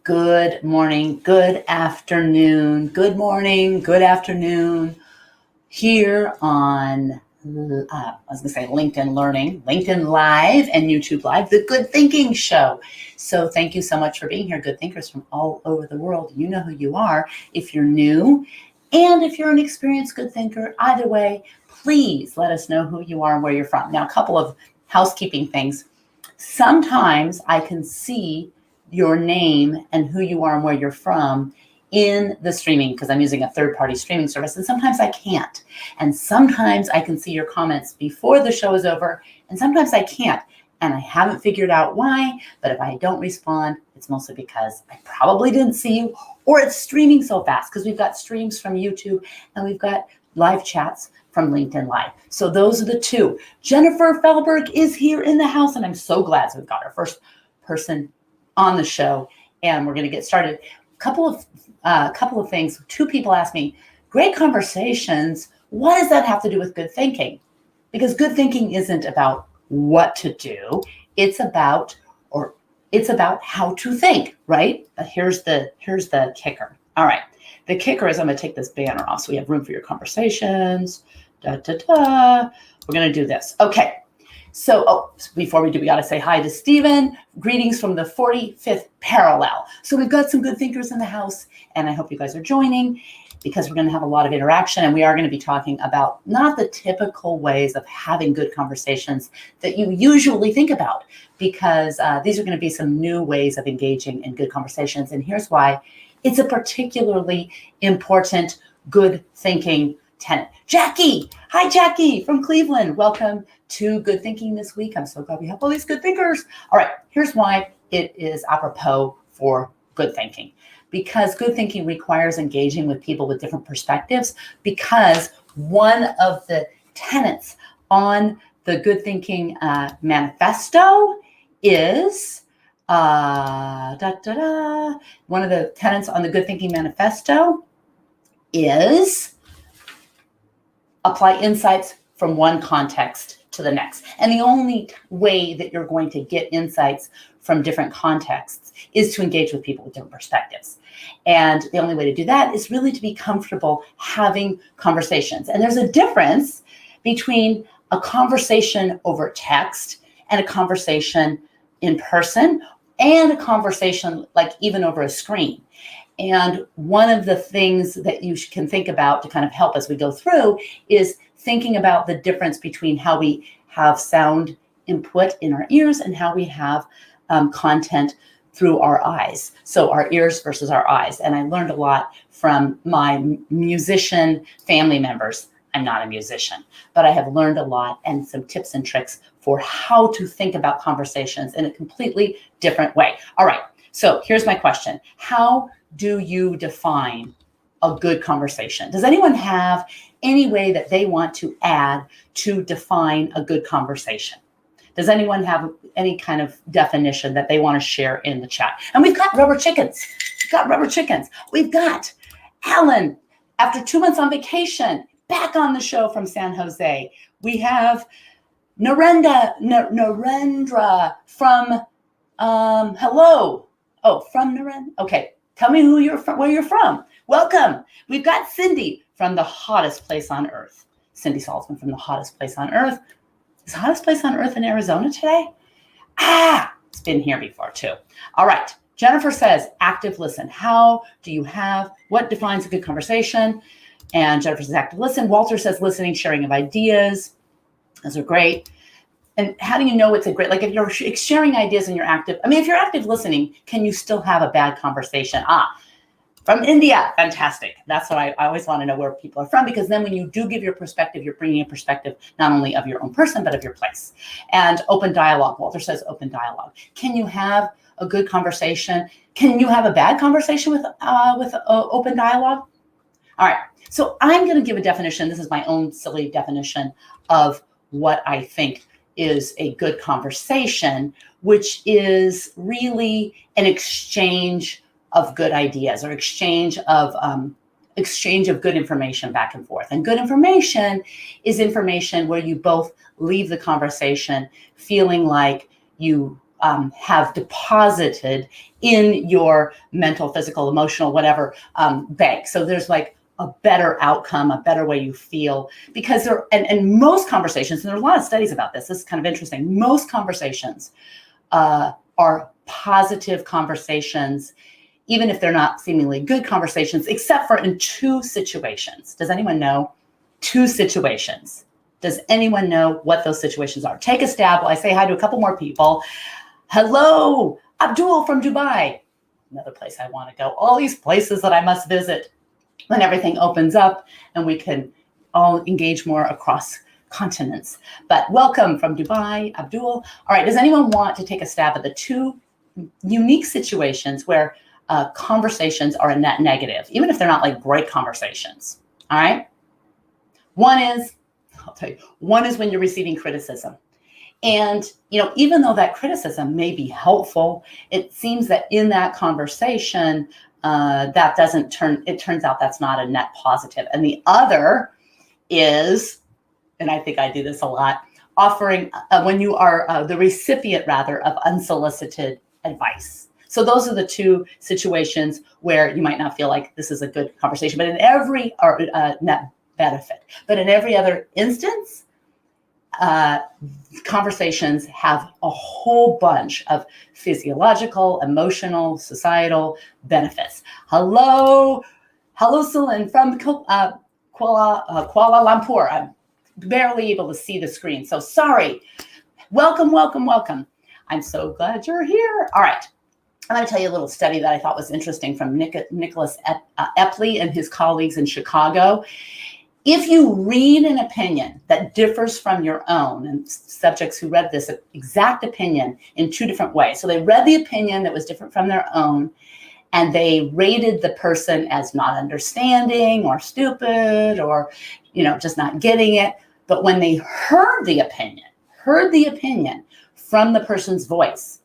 Good morning, good afternoon, good morning, good afternoon here on, LinkedIn Learning, LinkedIn Live, and YouTube Live, the Good Thinking Show. So thank you so much for being here, good thinkers from all over the world. You know who you are if you're new, and if you're an experienced good thinker. Either way, please let us know who you are and where you're from. Now, a couple of housekeeping things. Sometimes I can see your name and who you are and where you're from in the streaming because I'm using a third-party streaming service, and sometimes I can't. And sometimes I can see your comments before the show is over, and sometimes I can't. And I haven't figured out why, but if I don't respond, it's mostly because I probably didn't see you, or it's streaming so fast because we've got streams from YouTube and we've got live chats from LinkedIn Live. So those are the two. Jennifer Fellberg is here in the house, and I'm so glad we've got our first person on the show, and we're going to get started. Couple of things. Two people asked me, great conversations, what does that have to do with good thinking? Because good thinking isn't about what to do, it's about how to think, right? But here's the kicker. All right, the kicker is I'm going to take this banner off so we have room for your conversations. We're going to do this. Okay. So, before we do, we got to say hi to Stephen. Greetings from the 45th parallel. So we've got some good thinkers in the house, and I hope you guys are joining because we're going to have a lot of interaction, and we are going to be talking about not the typical ways of having good conversations that you usually think about, because these are going to be some new ways of engaging in good conversations. And here's why. It's a particularly important good thinking tenet. Jackie, hi Jackie from Cleveland. Welcome to Good Thinking this week. I'm so glad we have all these good thinkers. All right, here's why it is apropos for good thinking. Because good thinking requires engaging with people with different perspectives, because one of the tenets on the Good Thinking Manifesto is, one of the tenets on the Good Thinking Manifesto is apply insights from one context to the next. And the only way that you're going to get insights from different contexts is to engage with people with different perspectives. And the only way to do that is really to be comfortable having conversations. And there's a difference between a conversation over text and a conversation in person and a conversation like even over a screen. And one of the things that you can think about to kind of help as we go through is thinking about the difference between how we have sound input in our ears and how we have content through our eyes. So our ears versus our eyes. And I learned a lot from my musician family members. I'm not a musician, but I have learned a lot and some tips and tricks for how to think about conversations in a completely different way. All right, so here's my question. How do you define a good conversation? Does anyone have any way that they want to add to define a good conversation? Does anyone have any kind of definition that they want to share in the chat? And we've got rubber chickens. We've got Alan, after 2 months on vacation, back on the show from San Jose. We have Narendra from, hello. Oh, from Narendra? Okay. Tell me where you're from. Welcome. We've got Cindy from the hottest place on earth. Cindy Salzman from the hottest place on earth. Is the hottest place on earth in Arizona today? It's been here before too. All right. Jennifer says, active listen. What defines a good conversation? And Jennifer says, active listen. Walter says, listening, sharing of ideas. Those are great. And how do you know it's a great, like if you're sharing ideas and you're active, if you're active listening, can you still have a bad conversation? From India, fantastic. That's what I always want to know where people are from, because then when you do give your perspective, you're bringing a perspective not only of your own person, but of your place. And open dialogue, Walter says open dialogue. Can you have a good conversation? Can you have a bad conversation with open dialogue? All right, so I'm going to give a definition. This is my own silly definition of what I think is a good conversation, which is really an exchange of good ideas or exchange of good information back and forth. And good information is information where you both leave the conversation feeling like you have deposited in your mental, physical, emotional, whatever bank. So there's like a better outcome, a better way you feel, because and most conversations, and there are a lot of studies about this. This is kind of interesting. Most conversations are positive conversations, even if they're not seemingly good conversations, except for in two situations. Does anyone know? Two situations. Does anyone know what those situations are? Take a stab while I say hi to a couple more people. Hello, Abdul from Dubai. Another place I want to go. All these places that I must visit when everything opens up and we can all engage more across continents. But welcome from Dubai, Abdul. All right, does anyone want to take a stab at the two unique situations where conversations are a net negative, even if they're not like great conversations? All right. I'll tell you, one is when you're receiving criticism. And, even though that criticism may be helpful, it seems that in that conversation, it turns out that's not a net positive. And the other is, and I think I do this a lot, offering when you are the recipient, rather, of unsolicited advice. So those are the two situations where you might not feel like this is a good conversation, but in every net benefit. But in every other instance, conversations have a whole bunch of physiological, emotional, societal benefits. Hello, Celine from Kuala Lumpur. I'm barely able to see the screen, so sorry. Welcome. I'm so glad you're here. All right. I'm going to tell you a little study that I thought was interesting from Nicholas Epley and his colleagues in Chicago. If you read an opinion that differs from your own, and subjects who read this exact opinion in two different ways. So they read the opinion that was different from their own, and they rated the person as not understanding or stupid or, just not getting it. But when they heard the opinion from the person's voice,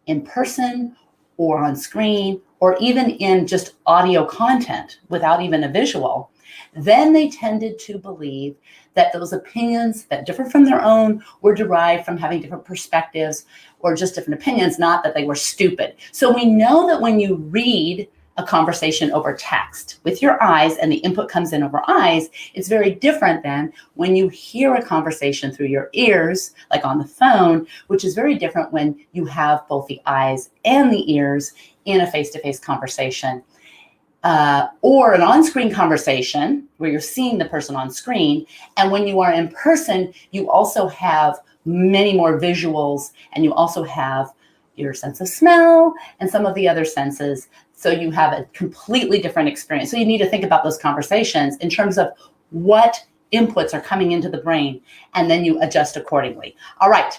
in person or on screen, or even in just audio content without even a visual, then they tended to believe that those opinions that differ from their own were derived from having different perspectives or just different opinions, not that they were stupid. So we know that when you read a conversation over text with your eyes and the input comes in over eyes, it's very different than when you hear a conversation through your ears, like on the phone, which is very different when you have both the eyes and the ears in a face-to-face conversation. Or an on-screen conversation where you're seeing the person on screen. And when you are in person, you also have many more visuals, and you also have your sense of smell and some of the other senses. So you have a completely different experience. So you need to think about those conversations in terms of what inputs are coming into the brain, and then you adjust accordingly. All right.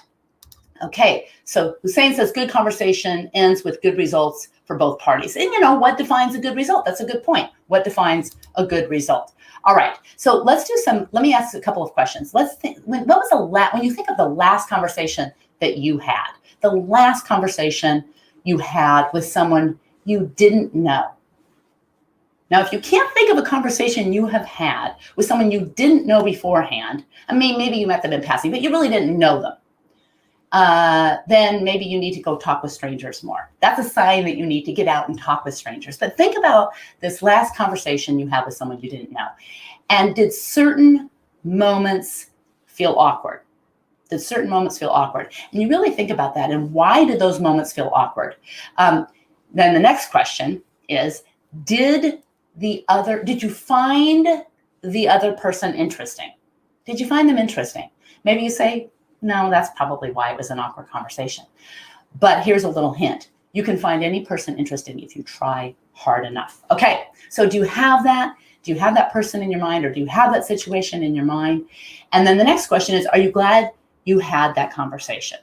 Okay, so Hussein says good conversation ends with good results for both parties. And what defines a good result? That's a good point. What defines a good result? All right, so let me ask a couple of questions. Let's think, when you think of the last conversation that you had, the last conversation you had with someone you didn't know. Now, if you can't think of a conversation you have had with someone you didn't know beforehand, maybe you met them in passing, but you really didn't know them, then maybe you need to go talk with strangers more. That's a sign that you need to get out and talk with strangers. But think about this last conversation you had with someone you didn't know. And did certain moments feel awkward? Did certain moments feel awkward? And you really think about that. And why did those moments feel awkward? Then the next question is, did you find the other person interesting? Did you find them interesting? Maybe you say, no, that's probably why it was an awkward conversation. But here's a little hint. You can find any person interesting if you try hard enough. Okay, so do you have that? Do you have that person in your mind, or do you have that situation in your mind? And then the next question is, are you glad you had that conversation?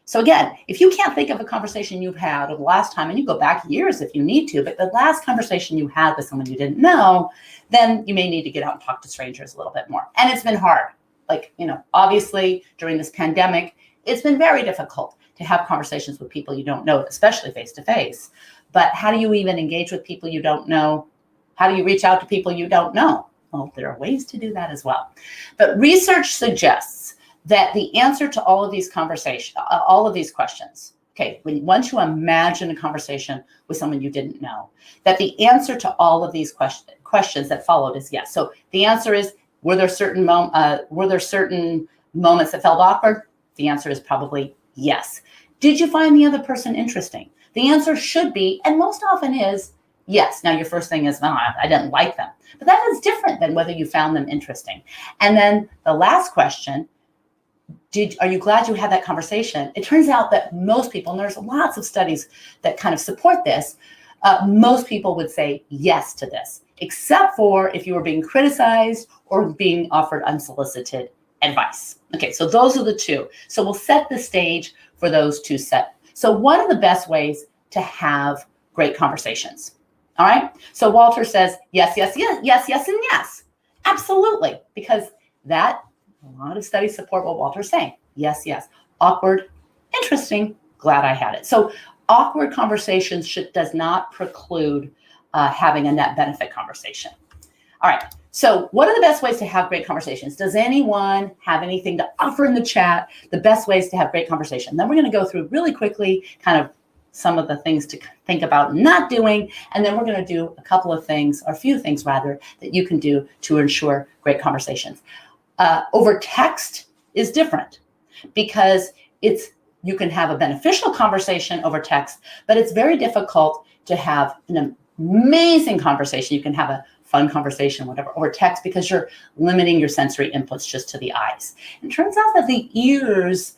So again, if you can't think of a conversation you've had the last time, and you go back years if you need to, but the last conversation you had with someone you didn't know, then you may need to get out and talk to strangers a little bit more. And it's been hard. Obviously during this pandemic, it's been very difficult to have conversations with people you don't know, especially face to face. But how do you even engage with people you don't know? How do you reach out to people you don't know? Well, there are ways to do that as well. But research suggests that the answer to all of these questions, Okay, once you imagine a conversation with someone you didn't know, that the answer to all of these questions that followed is yes. So the answer is, were there certain moments that felt awkward? The answer is probably yes. Did you find the other person interesting? The answer should be, and most often is, yes. Now your first thing is, oh, I didn't like them. But that is different than whether you found them interesting. And then the last question, are you glad you had that conversation? It turns out that most people, and there's lots of studies that kind of support this, most people would say yes to this, except for if you were being criticized or being offered unsolicited advice. Okay, so those are the two. So we'll set the stage for those two set. So what are the best ways to have great conversations? All right, so Walter says yes, yes, yes, yes, yes, and yes. Absolutely, because that, a lot of studies support what Walter's saying. Yes, yes. Awkward, interesting, glad I had it. So awkward conversations does not preclude having a net benefit conversation. All right, so what are the best ways to have great conversations? Does anyone have anything to offer in the chat? The best ways to have great conversation. Then we're going to go through really quickly kind of some of the things to think about not doing, and then we're going to do a couple of things, or a few things rather, that you can do to ensure great conversations. Over text is different because you can have a beneficial conversation over text, but it's very difficult to have an amazing conversation. You can have a fun conversation, whatever, over text because you're limiting your sensory inputs just to the eyes. It turns out that the ears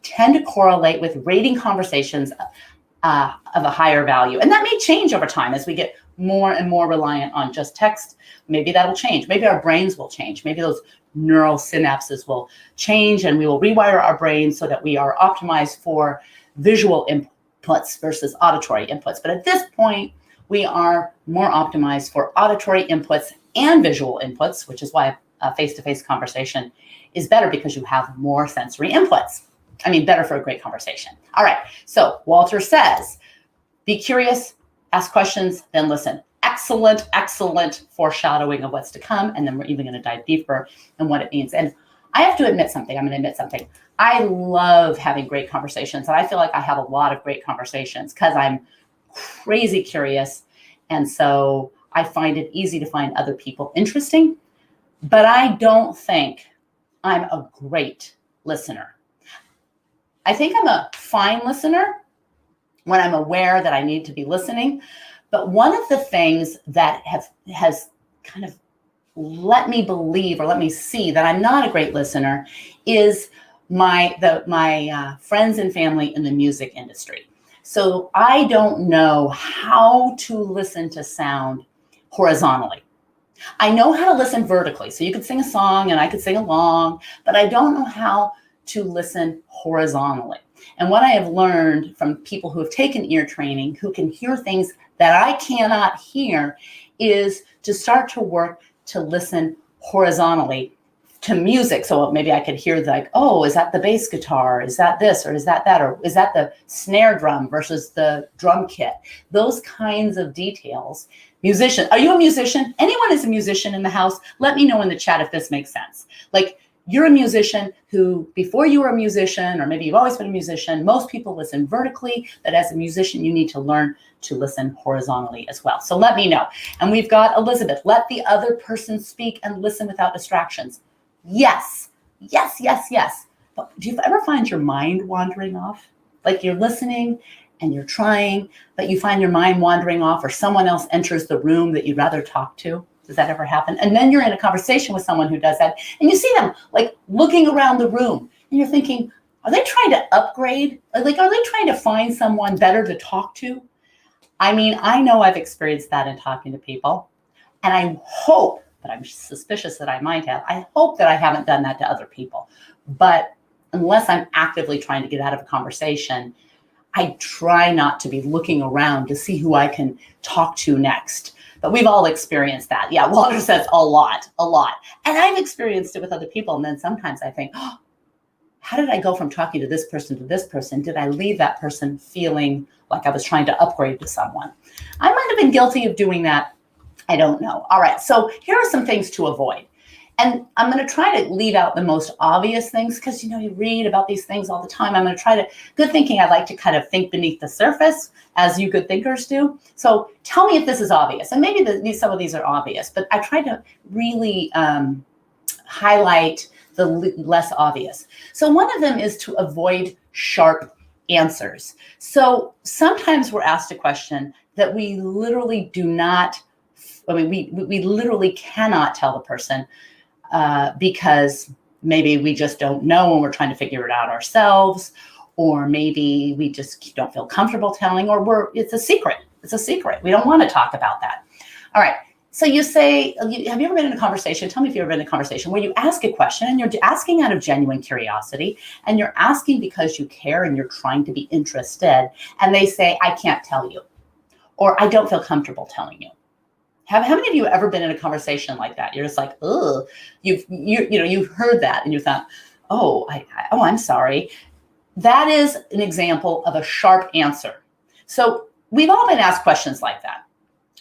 tend to correlate with rating conversations of a higher value. And that may change over time as we get more and more reliant on just text. Maybe that'll change. Maybe our brains will change. Maybe those neural synapses will change and we will rewire our brains so that we are optimized for visual inputs versus auditory inputs. But at this point, we are more optimized for auditory inputs and visual inputs, which is why a face-to-face conversation is better because you have more sensory inputs. I mean, better for a great conversation. All right, so Walter says, be curious, ask questions, then listen. Excellent, excellent foreshadowing of what's to come. And then we're even going to dive deeper in what it means. And I have to admit something. I'm going to admit something. I love having great conversations. And I feel like I have a lot of great conversations because I'm crazy curious. And so I find it easy to find other people interesting. But I don't think I'm a great listener. I think I'm a fine listener when I'm aware that I need to be listening. But one of the things that has kind of let me believe or let me see that I'm not a great listener is my friends and family in the music industry. So I don't know how to listen to sound horizontally. I know how to listen vertically. So you could sing a song and I could sing along, but I don't know how to listen horizontally. And what I have learned from people who have taken ear training, who can hear things that I cannot hear, is to start to work to listen horizontally to music. So maybe I could hear like, oh, is that the bass guitar? Is that this? Or is that that? Or is that the snare drum versus the drum kit? Those kinds of details. Musician, are you a musician? Anyone is a musician in the house? Let me know in the chat if this makes sense. Like, you're a musician who, before you were a musician, or maybe you've always been a musician, most people listen vertically, but as a musician, you need to learn to listen horizontally as well. So let me know. And we've got Elizabeth, let the other person speak and listen without distractions. Yes, yes, yes, yes. But do you ever find your mind wandering off? Like you're listening and you're trying, but you find your mind wandering off, or someone else enters the room that you'd rather talk to? Does that ever happen? And then you're in a conversation with someone who does that, and you see them like looking around the room, and you're thinking, are they trying to upgrade? Like, are they trying to find someone better to talk to? I mean, I know I've experienced that in talking to people, and I hope, but I'm suspicious that I might have, I hope that I haven't done that to other people. But unless I'm actively trying to get out of a conversation, I try not to be looking around to see who I can talk to next. But we've all experienced that. Yeah, Walter says a lot. And I've experienced it with other people. And then sometimes I think, oh, how did I go from talking to this person to this person? Did I leave that person feeling like I was trying to upgrade to someone? I might have been guilty of doing that. I don't know. All right, so here are some things to avoid. And I'm going to try to leave out the most obvious things because, you read about these things all the time. I'm going to try to, good thinking, I like to kind of think beneath the surface, as you good thinkers do. So tell me if this is obvious. And maybe some of these are obvious, but I try to really highlight the less obvious. So one of them is to avoid sharp answers. So sometimes we're asked a question that we literally do not, we literally cannot tell the person because maybe we just don't know and we're trying to figure it out ourselves, or maybe we just don't feel comfortable telling, or it's a secret. It's a secret. We don't want to talk about that. All right. So you say, have you ever been in a conversation? Tell me if you've ever been in a conversation where you ask a question and you're asking out of genuine curiosity, and you're asking because you care and you're trying to be interested, and they say, I can't tell you, or I don't feel comfortable telling you. How many of you have ever been in a conversation like that? You're just like, oh, you've heard that and you thought, I'm sorry. That is an example of a sharp answer. So we've all been asked questions like that,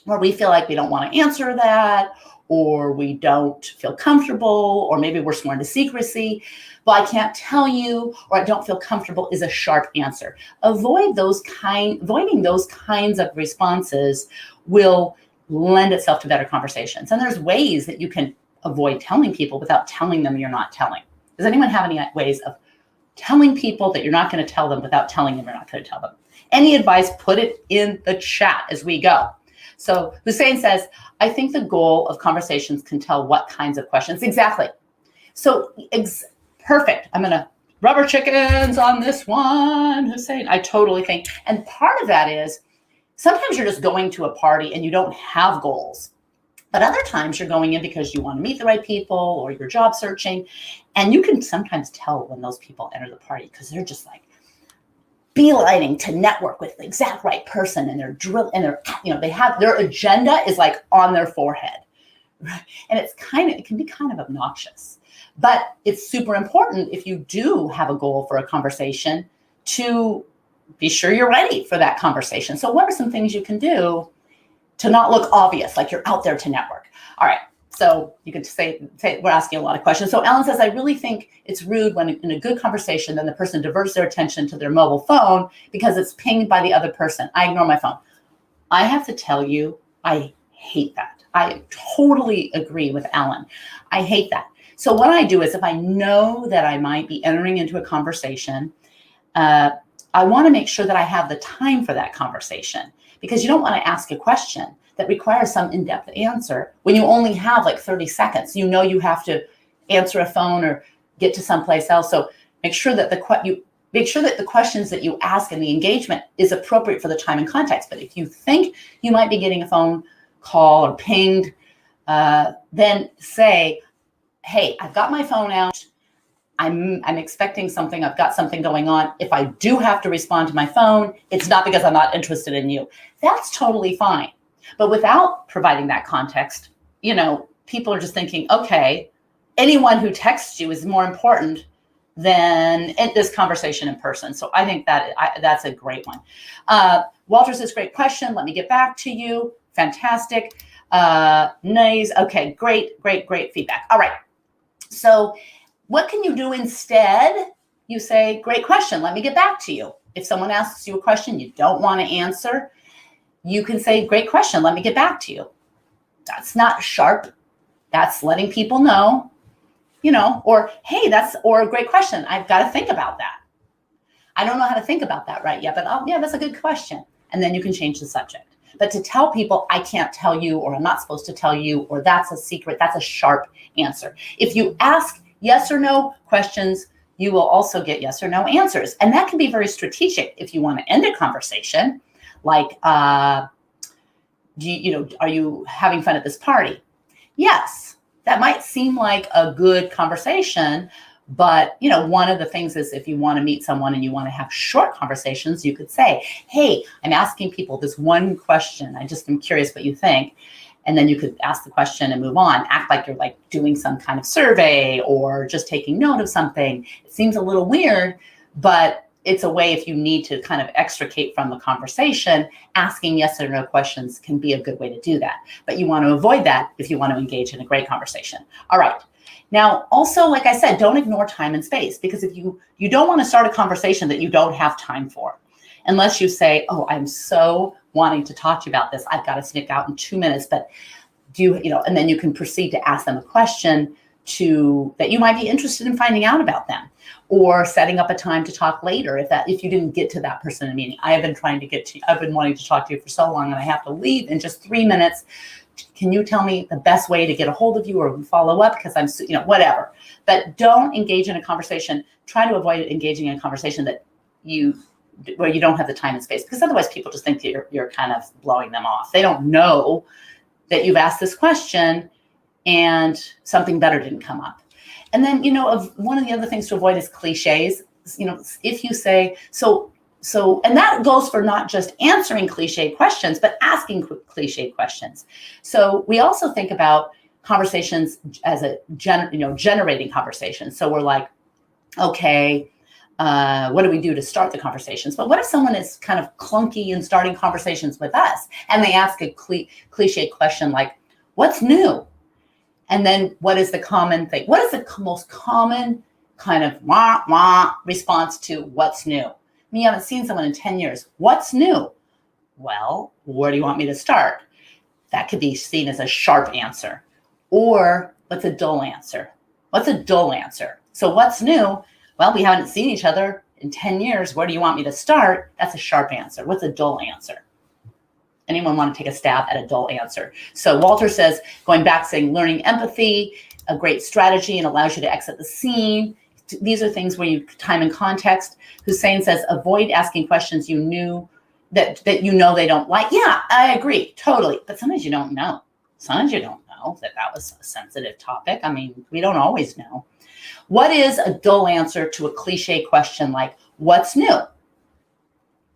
where we feel like we don't want to answer that, or we don't feel comfortable, or maybe we're sworn to secrecy. Well, I can't tell you, or I don't feel comfortable is a sharp answer. Avoiding those kinds of responses will lend itself to better conversations. And there's ways that you can avoid telling people without telling them you're not telling. Does anyone have any ways of telling people that you're not going to tell them without telling them you're not going to tell them? Any advice, put it in the chat as we go. So Hussein says, I think the goal of conversations can tell what kinds of questions. Exactly. So perfect. I'm going to rubber chickens on this one, Hussein. I totally think. And part of that is sometimes you're just going to a party and you don't have goals. But other times you're going in because you want to meet the right people or you're job searching. And you can sometimes tell when those people enter the party because they're just like beelining to network with the exact right person, and they have their agenda is like on their forehead. And it can be kind of obnoxious. But it's super important if you do have a goal for a conversation to be sure you're ready for that conversation. So what are some things you can do to not look obvious, like you're out there to network? All right. So you could say we're asking a lot of questions. So Ellen says, I really think it's rude when in a good conversation, then the person diverts their attention to their mobile phone because it's pinged by the other person. I ignore my phone. I have to tell you, I hate that. I totally agree with Ellen. I hate that. So what I do is if I know that I might be entering into a conversation, I want to make sure that I have the time for that conversation, because you don't want to ask a question that requires some in-depth answer when you only have like 30 seconds. You have to answer a phone or get to someplace else. So make sure that the questions that you ask and the engagement is appropriate for the time and context. But if you think you might be getting a phone call or pinged, then say, hey, I've got my phone out. I'm expecting something. I've got something going on. If I do have to respond to my phone, it's not because I'm not interested in you. That's totally fine. But without providing that context, people are just thinking, okay, anyone who texts you is more important than this conversation in person. So I think that's a great one. Walter says, great question. Let me get back to you. Fantastic. Nice. Okay, great feedback. All right. So what can you do instead? You say, great question. Let me get back to you. If someone asks you a question you don't want to answer, you can say, great question. Let me get back to you. That's not sharp. That's letting people know, or, hey, or a great question. I've got to think about that. I don't know how to think about that right yet, but that's a good question. And then you can change the subject. But to tell people, I can't tell you, or I'm not supposed to tell you, or that's a secret, that's a sharp answer. If you ask yes or no questions, you will also get yes or no answers. And that can be very strategic if you want to end a conversation, like, are you having fun at this party? Yes, that might seem like a good conversation, but one of the things is if you want to meet someone and you want to have short conversations, you could say, hey, I'm asking people this one question. I just am curious what you think. And then you could ask the question and move on. Act like you're like doing some kind of survey or just taking note of something. It seems a little weird, but it's a way if you need to kind of extricate from the conversation, asking yes or no questions can be a good way to do that. But you want to avoid that if you want to engage in a great conversation. All right. Now, also, like I said, don't ignore time and space, because if you don't want to start a conversation that you don't have time for, unless you say, oh, I'm so wanting to talk to you about this, I've got to sneak out in 2 minutes, but and then you can proceed to ask them a question that you might be interested in finding out about them, or setting up a time to talk later if you didn't get to that person in a meeting. I've been wanting to talk to you for so long, and I have to leave in just 3 minutes. Can you tell me the best way to get a hold of you or follow up? Because I'm, whatever. But don't engage in a conversation. Try to avoid engaging in a conversation where you don't have the time and space, because otherwise people just think that you're kind of blowing them off. They don't know that you've asked this question and something better didn't come up. And then, one of the other things to avoid is cliches. If you say, so, and that goes for not just answering cliche questions, but asking cliche questions. So we also think about conversations as generating conversations. So we're like, okay, what do we do to start the conversations? But what if someone is kind of clunky in starting conversations with us, and they ask a cliche question like, what's new? And then what is the common thing? What is the most common kind of wah response to what's new? I mean, you haven't seen someone in 10 years. What's new? Well, where do you want me to start? That could be seen as a sharp answer. Or what's a dull answer? What's a dull answer? So what's new? Well, we haven't seen each other in 10 years. Where do you want me to start? That's a sharp answer. What's a dull answer? Anyone want to take a stab at a dull answer? So Walter says, going back, saying learning empathy, a great strategy, and allows you to exit the scene. These are things where time and context. Hussein says, avoid asking questions you knew that they don't like. Yeah, I agree, totally. But sometimes you don't know. Sometimes you don't know that was a sensitive topic. I mean, we don't always know. What is a dull answer to a cliche question like, what's new?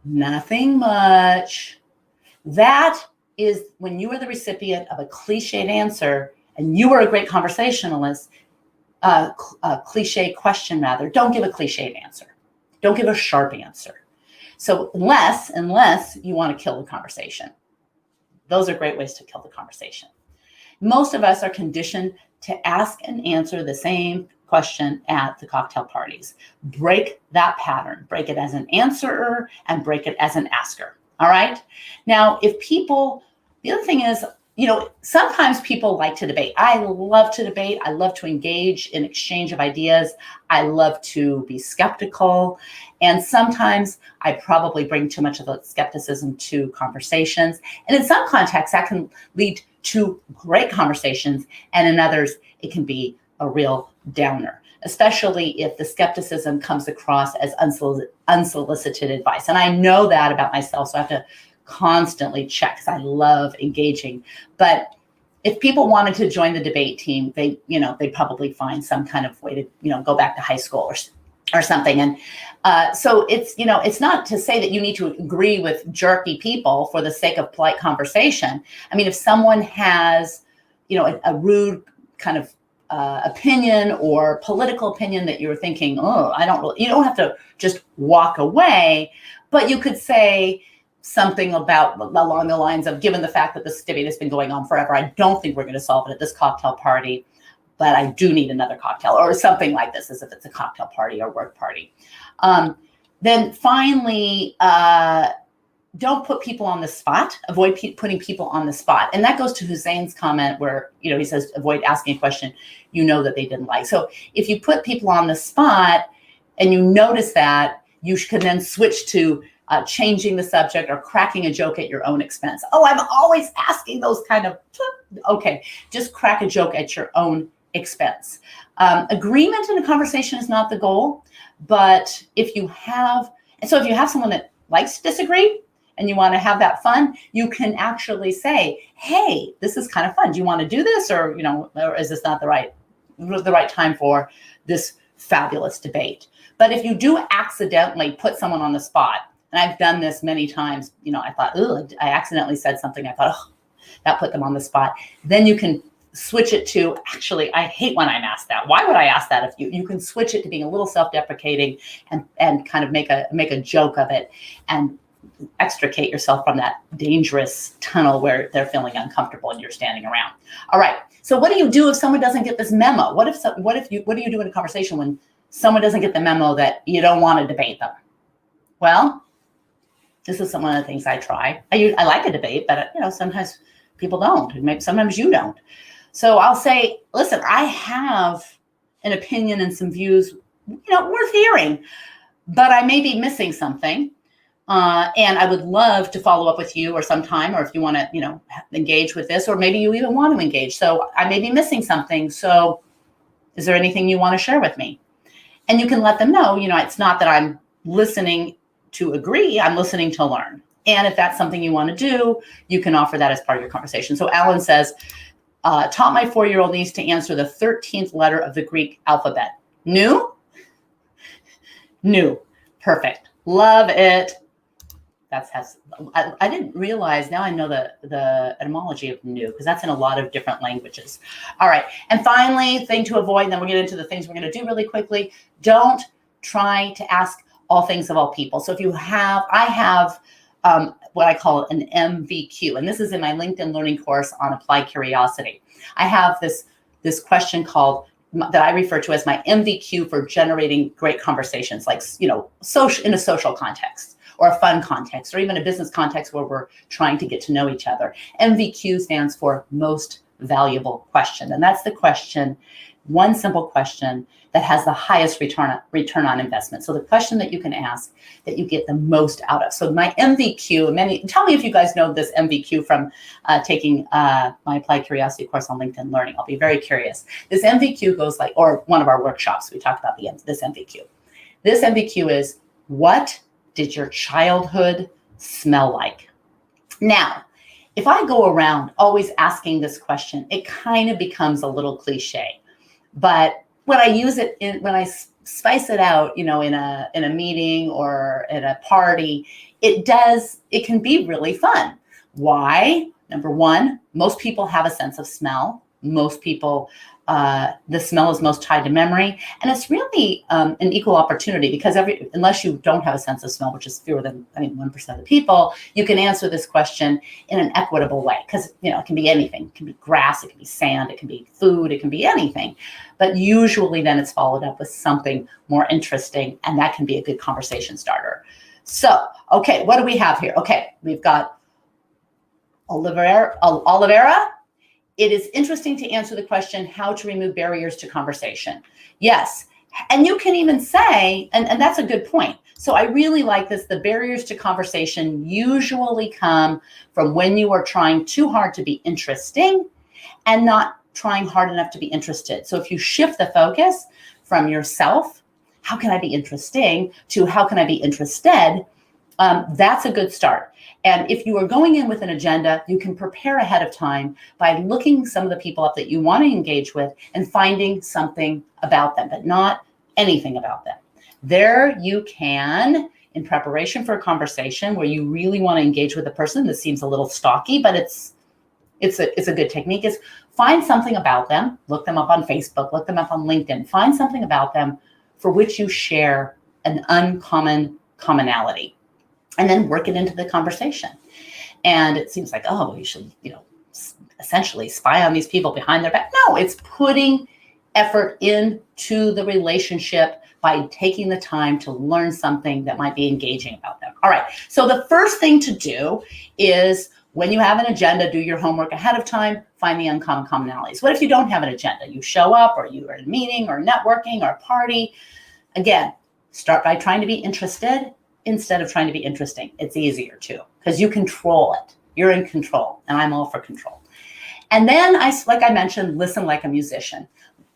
Nothing much. That is when you are the recipient of a cliched answer and you are a great conversationalist, a cliche question rather, don't give a cliched answer. Don't give a sharp answer. So unless you want to kill the conversation. Those are great ways to kill the conversation. Most of us are conditioned to ask and answer the same question at the cocktail parties. Break that pattern. Break it as an answerer and break it as an asker. All right. Now, the other thing is, sometimes people like to debate. I love to debate. I love to engage in exchange of ideas. I love to be skeptical. And sometimes I probably bring too much of the skepticism to conversations. And in some contexts, that can lead to great conversations. And in others, it can be a real downer, especially if the skepticism comes across as unsolicited advice. And I know that about myself, so I have to constantly check because I love engaging. But if people wanted to join the debate team, they'd probably find some kind of way to, go back to high school or something. And so it's not to say that you need to agree with jerky people for the sake of polite conversation. I mean, if someone has, a rude kind of opinion or political opinion that you're thinking, you don't have to just walk away, but you could say something along the lines of, given the fact that this debate has been going on forever, I don't think we're going to solve it at this cocktail party, but I do need another cocktail, or something like this, as if it's a cocktail party or work party. Then finally, don't put people on the spot. Avoid putting people on the spot. And that goes to Hussein's comment where, he says, avoid asking a question that they didn't like. So if you put people on the spot and you notice that, you can then switch to changing the subject or cracking a joke at your own expense. Oh, I'm always asking those kind of, okay, just crack a joke at your own expense. Agreement in a conversation is not the goal, but if you have someone that likes to disagree and you want to have that fun, you can actually say, hey, this is kind of fun. Do you want to do this? Or, or is this not the right time for this fabulous debate? But if you do accidentally put someone on the spot, and I've done this many times, I thought, I accidentally said something. I thought, that put them on the spot. Then you can switch it to, actually, I hate when I'm asked that. Why would I ask that of you? You can switch it to being a little self-deprecating and kind of make a joke of it. And extricate yourself from that dangerous tunnel where they're feeling uncomfortable and you're standing around. All right. So what do you do if someone doesn't get this memo? What do you do in a conversation when someone doesn't get the memo that you don't want to debate them? Well, this is one of the things I try. I like a debate, but sometimes people don't. Maybe sometimes you don't. So I'll say, listen, I have an opinion and some views, worth hearing, but I may be missing something. And I would love to follow up with you or sometime, or if you want to, engage with this, or maybe you even want to engage. So I may be missing something. So is there anything you want to share with me? And you can let them know, it's not that I'm listening to agree, I'm listening to learn. And if that's something you want to do, you can offer that as part of your conversation. So Alan says, taught my 4-year-old niece to answer the 13th letter of the Greek alphabet. New? New. Perfect. Love it. I didn't realize, now I know the etymology of new, because that's in a lot of different languages. All right. And finally, thing to avoid, and then we'll get into the things we're going to do really quickly. Don't try to ask all things of all people. So I have what I call an MVQ, and this is in my LinkedIn Learning course on applied curiosity. I have this question called, that I refer to as my MVQ for generating great conversations, like, social, in a social context, or a fun context, or even a business context where we're trying to get to know each other. MVQ stands for most valuable question. And that's the question, one simple question that has the highest return on investment. So the question that you can ask that you get the most out of. So my MVQ, tell me if you guys know this MVQ from taking my Applied Curiosity course on LinkedIn Learning. I'll be very curious. This MVQ goes like, or one of our workshops, we talked about this MVQ. This MVQ is, what did your childhood smell like? Now, if I go around always asking this question, it kind of becomes a little cliche. But when I use it, when I spice it out, in a meeting or at a party, it can be really fun. Why? Number one, most people have a sense of smell. Most people, the smell is most tied to memory. And it's really an equal opportunity, because unless you don't have a sense of smell, which is fewer than 1% of the people, you can answer this question in an equitable way. Because, it can be anything. It can be grass, it can be sand, it can be food, it can be anything. But usually then it's followed up with something more interesting, and that can be a good conversation starter. So, okay, what do we have here? Okay, we've got Olivera. It is interesting to answer the question, how to remove barriers to conversation. Yes. And you can even say, and that's a good point. So I really like this. The barriers to conversation usually come from when you are trying too hard to be interesting and not trying hard enough to be interested. So if you shift the focus from yourself, how can I be interesting, to how can I be interested? That's a good start. And if you are going in with an agenda, you can prepare ahead of time by looking some of the people up that you want to engage with and finding something about them, but not anything about them. There you can, in preparation for a conversation where you really want to engage with a person, this seems a little stalky, but it's a good technique, is find something about them, look them up on Facebook, look them up on LinkedIn, find something about them for which you share an uncommon commonality. And then work it into the conversation. And it seems like, oh, you should, essentially spy on these people behind their back. No, it's putting effort into the relationship by taking the time to learn something that might be engaging about them. All right. So the first thing to do is, when you have an agenda, do your homework ahead of time, find the uncommon commonalities. What if you don't have an agenda? You show up, or you are in a meeting or networking or a party. Again, start by trying to be interested instead of trying to be interesting. It's easier too, because you control it. You're in control, and I'm all for control. And then, like I mentioned, listen like a musician.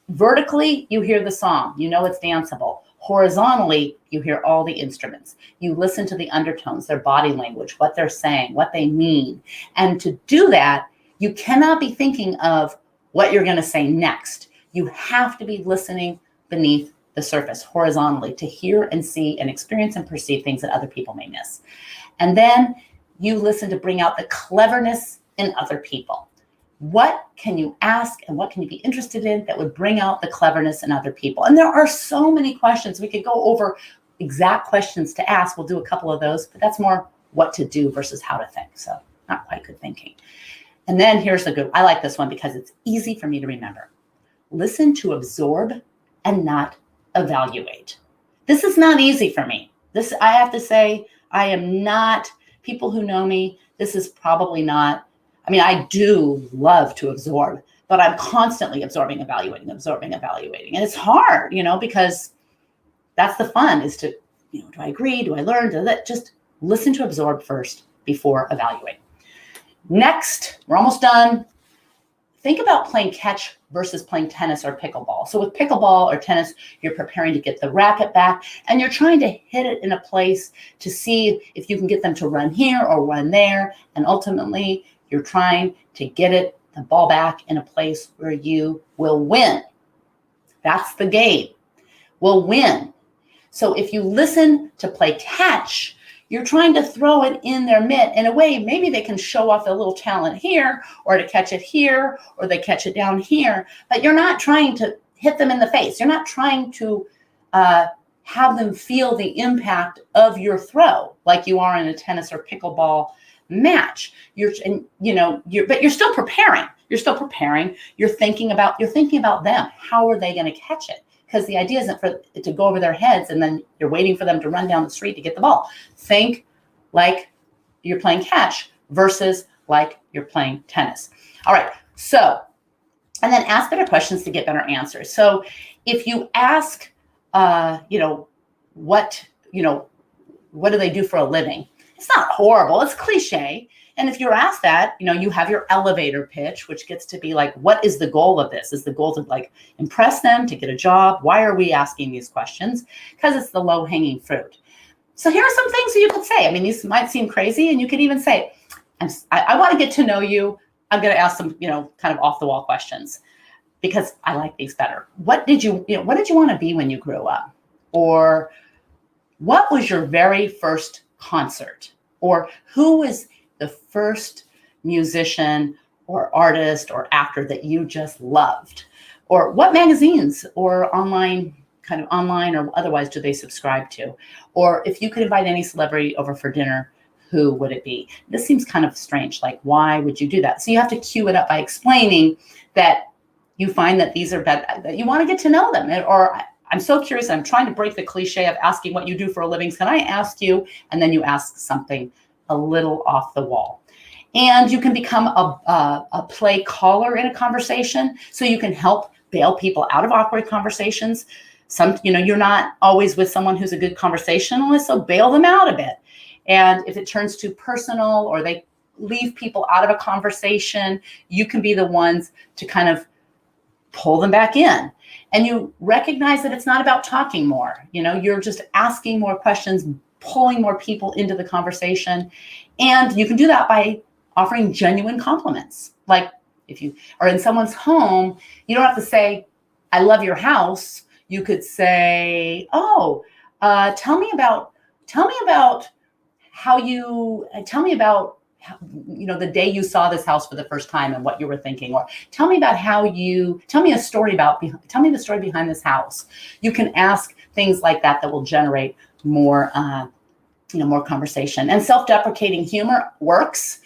Vertically, you hear the song. It's danceable. Horizontally, you hear all the instruments. You listen to the undertones, their body language, what they're saying, what they mean. And to do that, you cannot be thinking of what you're going to say next. You have to be listening beneath the surface, horizontally, to hear and see and experience and perceive things that other people may miss. And then you listen to bring out the cleverness in other people. What can you ask and what can you be interested in that would bring out the cleverness in other people? And there are so many questions. We could go over exact questions to ask. We'll do a couple of those, but that's more what to do versus how to think. So not quite good thinking. And then here's the good, I like this one because it's easy for me to remember. Listen to absorb and not evaluate. This is not easy for me. This, I have to say, I am not, people who know me, this is probably not, I mean, I do love to absorb, but I'm constantly absorbing, evaluating. And it's hard, because that's the fun is to, do I agree? Do I learn? Just listen to absorb first before evaluate. Next, we're almost done. Think about playing catch versus playing tennis or pickleball. So with pickleball or tennis, you're preparing to get the racket back and you're trying to hit it in a place to see if you can get them to run here or run there. And ultimately, you're trying to get the ball back in a place where you will win. That's the game. Will win. So if you listen to play catch, you're trying to throw it in their mitt in a way, maybe they can show off their little talent here, or to catch it here, or they catch it down here, but you're not trying to hit them in the face. You're not trying to have them feel the impact of your throw like you are in a tennis or pickleball match. But you're still preparing. You're thinking about them. How are they going to catch it? Because the idea isn't for it to go over their heads and then you're waiting for them to run down the street to get the ball. Think like you're playing catch versus like you're playing tennis. All right. So, and then ask better questions to get better answers. So if you ask, what do they do for a living? It's not horrible. It's cliche. And if you're asked that, you have your elevator pitch, which gets to be like, what is the goal of this? Is the goal to impress them, to get a job? Why are we asking these questions? Because it's the low hanging fruit. So here are some things that you could say. I mean, these might seem crazy, and you could even say, I want to get to know you. I'm going to ask some, kind of off the wall questions because I like these better. What did you want to be when you grew up? Or what was your very first concert? Or who was the first musician or artist or actor that you just loved? Or what magazines or online or otherwise do they subscribe to? Or if you could invite any celebrity over for dinner, who would it be? This seems kind of strange. Like, why would you do that? So you have to cue it up by explaining that you find that these are bad, that you want to get to know them. Or I'm so curious, I'm trying to break the cliche of asking what you do for a living. Can I ask you? And then you ask something a little off the wall. And you can become a play caller in a conversation. So you can help bail people out of awkward conversations. You're not always with someone who's a good conversationalist, so bail them out a bit. And if it turns too personal or they leave people out of a conversation, you can be the ones to kind of pull them back in. And you recognize that it's not about talking more. You're just asking more questions, pulling more people into the conversation. And you can do that by offering genuine compliments. Like if you are in someone's home, you don't have to say, I love your house. You could say, tell me about the day you saw this house for the first time and what you were thinking, or tell me the story behind this house. You can ask things like that will generate more, more conversation. And self-deprecating humor works.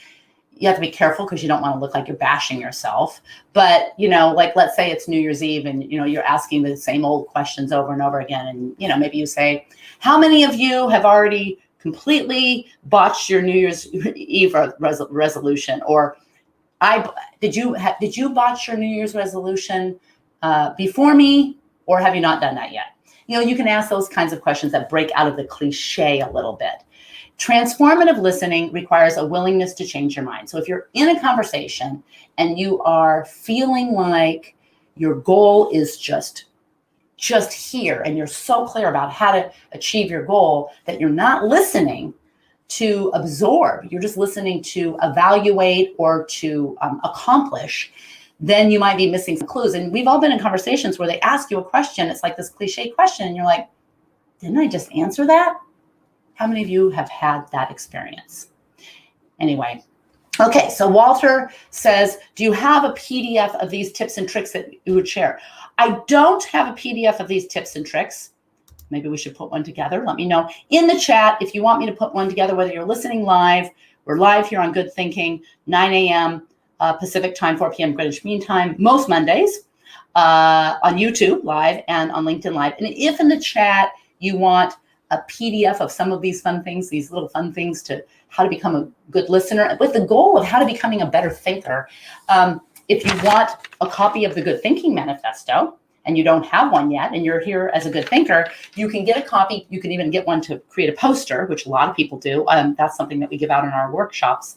You have to be careful because you don't want to look like you're bashing yourself. But, let's say it's New Year's Eve and, you're asking the same old questions over and over again. And, maybe you say, how many of you have already completely botched your New Year's Eve resolution? Or did you botch your New Year's resolution before me, or have you not done that yet? You can ask those kinds of questions that break out of the cliche a little bit. Transformative listening requires a willingness to change your mind. So if you're in a conversation and you are feeling like your goal is just here and you're so clear about how to achieve your goal that you're not listening to absorb, you're just listening to evaluate or to accomplish, then you might be missing some clues. And we've all been in conversations where they ask you a question. It's like this cliche question and you're like, didn't I just answer that? How many of you have had that experience? Anyway, okay, so Walter says, do you have a PDF of these tips and tricks that you would share? I don't have a PDF of these tips and tricks. Maybe we should put one together. Let me know in the chat if you want me to put one together, whether you're listening live. We're live here on Good Thinking, 9 a.m. Pacific time, 4 p.m. Greenwich Mean Time, most Mondays, on YouTube live and on LinkedIn Live. And if in the chat you want a PDF of some of these fun things, these little fun things to how to become a good listener with the goal of how to becoming a better thinker. If you want a copy of the Good Thinking Manifesto and you don't have one yet and you're here as a good thinker, you can get a copy. You can even get one to create a poster, which a lot of people do. That's something that we give out in our workshops.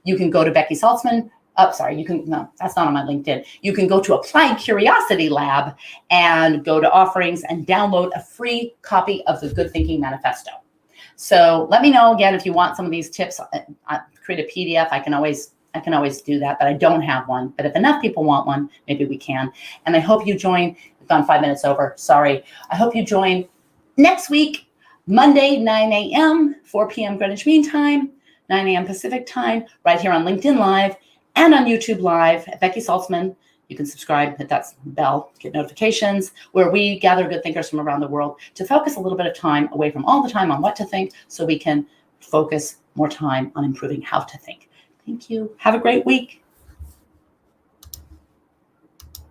You can go to Becky Saltzman. No, that's not on my LinkedIn. You can go to Applied Curiosity Lab and go to offerings and download a free copy of the Good Thinking Manifesto. So let me know again if you want some of these tips. Create a PDF. I can always do that, but I don't have one. But if enough people want one, maybe we can. And I hope you join. We've gone 5 minutes over. Sorry. I hope you join next week, Monday, 9 a.m., 4 p.m. Greenwich Mean Time, 9 a.m. Pacific Time, right here on LinkedIn Live and on YouTube Live at Becky Saltzman. You can subscribe, hit that bell, get notifications, where we gather good thinkers from around the world to focus a little bit of time away from all the time on what to think so we can focus more time on improving how to think. Thank you. Have a great week.